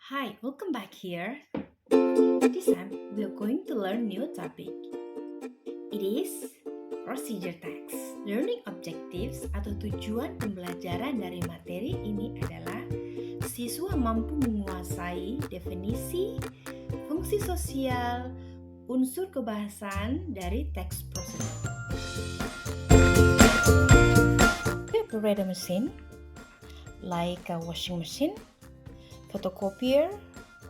Hi, welcome back here. This time we are going to learn new topic. It is procedure text. Learning objectives atau tujuan pembelajaran dari materi ini adalah siswa mampu menguasai definisi, fungsi sosial, unsur kebahasaan dari teks prosedur. Do you operate a machine like a washing machine, photocopier,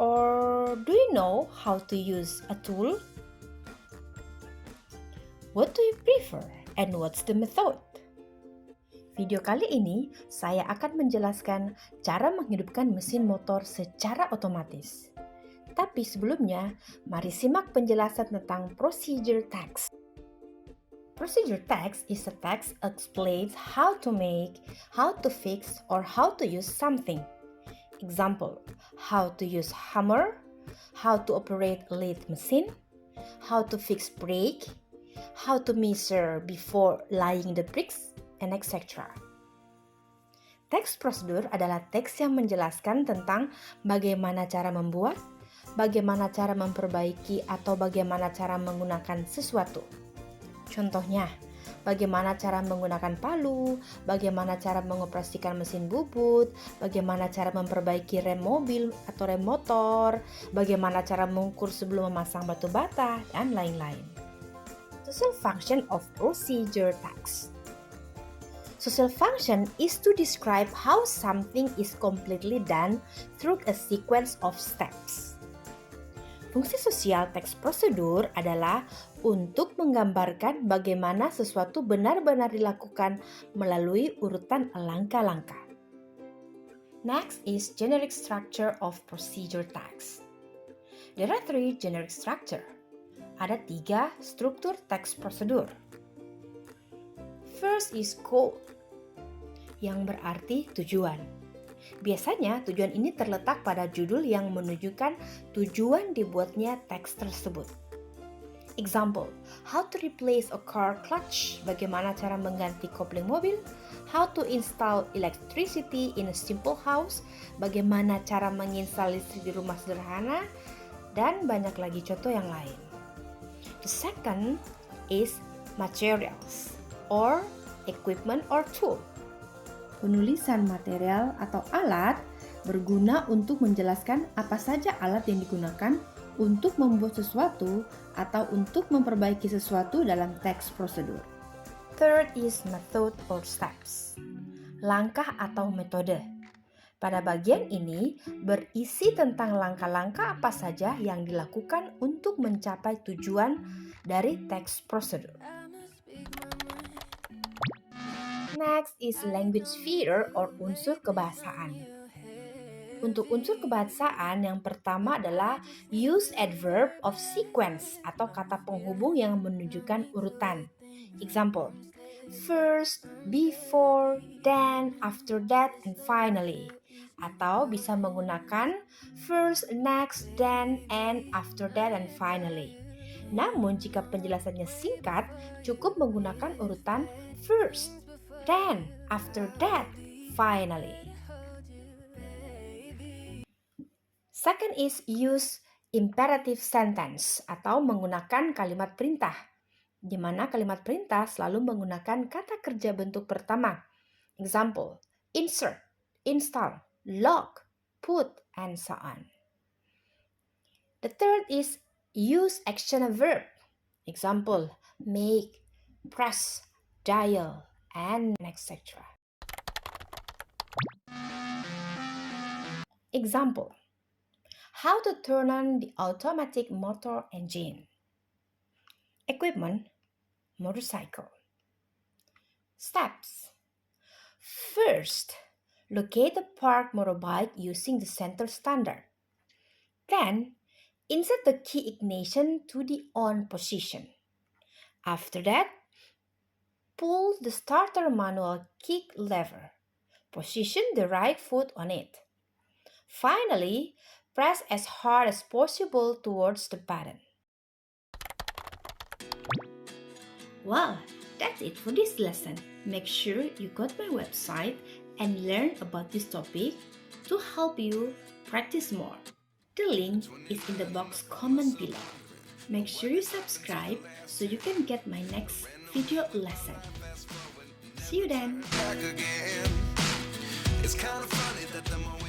or do you know how to use a tool? What do you prefer and what's the method? Video kali ini saya akan menjelaskan cara menghidupkan mesin motor secara otomatis. Tapi sebelumnya, mari simak penjelasan tentang procedure text. Procedure text is a text explains how to make, how to fix, or how to use something. Example, how to use hammer, how to operate lathe machine, how to fix brake, how to measure before laying the bricks, and etc. Teks prosedur adalah teks yang menjelaskan tentang bagaimana cara membuat, bagaimana cara memperbaiki, atau bagaimana cara menggunakan sesuatu. Contohnya, bagaimana cara menggunakan palu, bagaimana cara mengoperasikan mesin bubut, bagaimana cara memperbaiki rem mobil atau rem motor, bagaimana cara mengukur sebelum memasang batu bata, dan lain-lain. Social function of procedure text. Social function is to describe how something is completely done through a sequence of steps. Fungsi sosial teks prosedur adalah untuk menggambarkan bagaimana sesuatu benar-benar dilakukan melalui urutan langkah-langkah. Next is generic structure of procedure text. There are three generic structure. Ada 3 struktur teks prosedur. First is goal, yang berarti tujuan. Biasanya tujuan ini terletak pada judul yang menunjukkan tujuan dibuatnya teks tersebut. Example, how to replace a car clutch, bagaimana cara mengganti kopling mobil, how to install electricity in a simple house, bagaimana cara menginstal listrik di rumah sederhana, dan banyak lagi contoh yang lain. The second is materials or equipment or tool. Penulisan material atau alat berguna untuk menjelaskan apa saja alat yang digunakan untuk membuat sesuatu atau untuk memperbaiki sesuatu dalam teks prosedur. Third is method or steps. Langkah atau metode. Pada bagian ini berisi tentang langkah-langkah apa saja yang dilakukan untuk mencapai tujuan dari teks prosedur. Next is language sphere or unsur kebahasaan. Untuk unsur kebahasaan yang pertama adalah use adverb of sequence atau kata penghubung yang menunjukkan urutan. Example, first, before, then, after that, and finally. Atau bisa menggunakan first, next, then, and, after that, and finally. Namun jika penjelasannya singkat, cukup menggunakan urutan first, then, after that, finally. Second is use imperative sentence atau menggunakan kalimat perintah, di mana kalimat perintah selalu menggunakan kata kerja bentuk pertama. Example, insert, install, log, put, and so on. The third is use action verb. Example, make, press, dial, and etc. Example, how to turn on the automatic motor engine. Equipment, motorcycle. Steps. First, locate the parked motorbike using the center standard. Then, insert the key ignition to the on position. After that, pull the starter manual kick lever. Position the right foot on it. Finally, press as hard as possible towards the button. Well, that's it for this lesson. Make sure you go to my website and learn about this topic. to help you practice more. The link is in the box comment below. Make sure you subscribe so you can get my next video lesson. See you then. Back again. It's kind of funny that the more we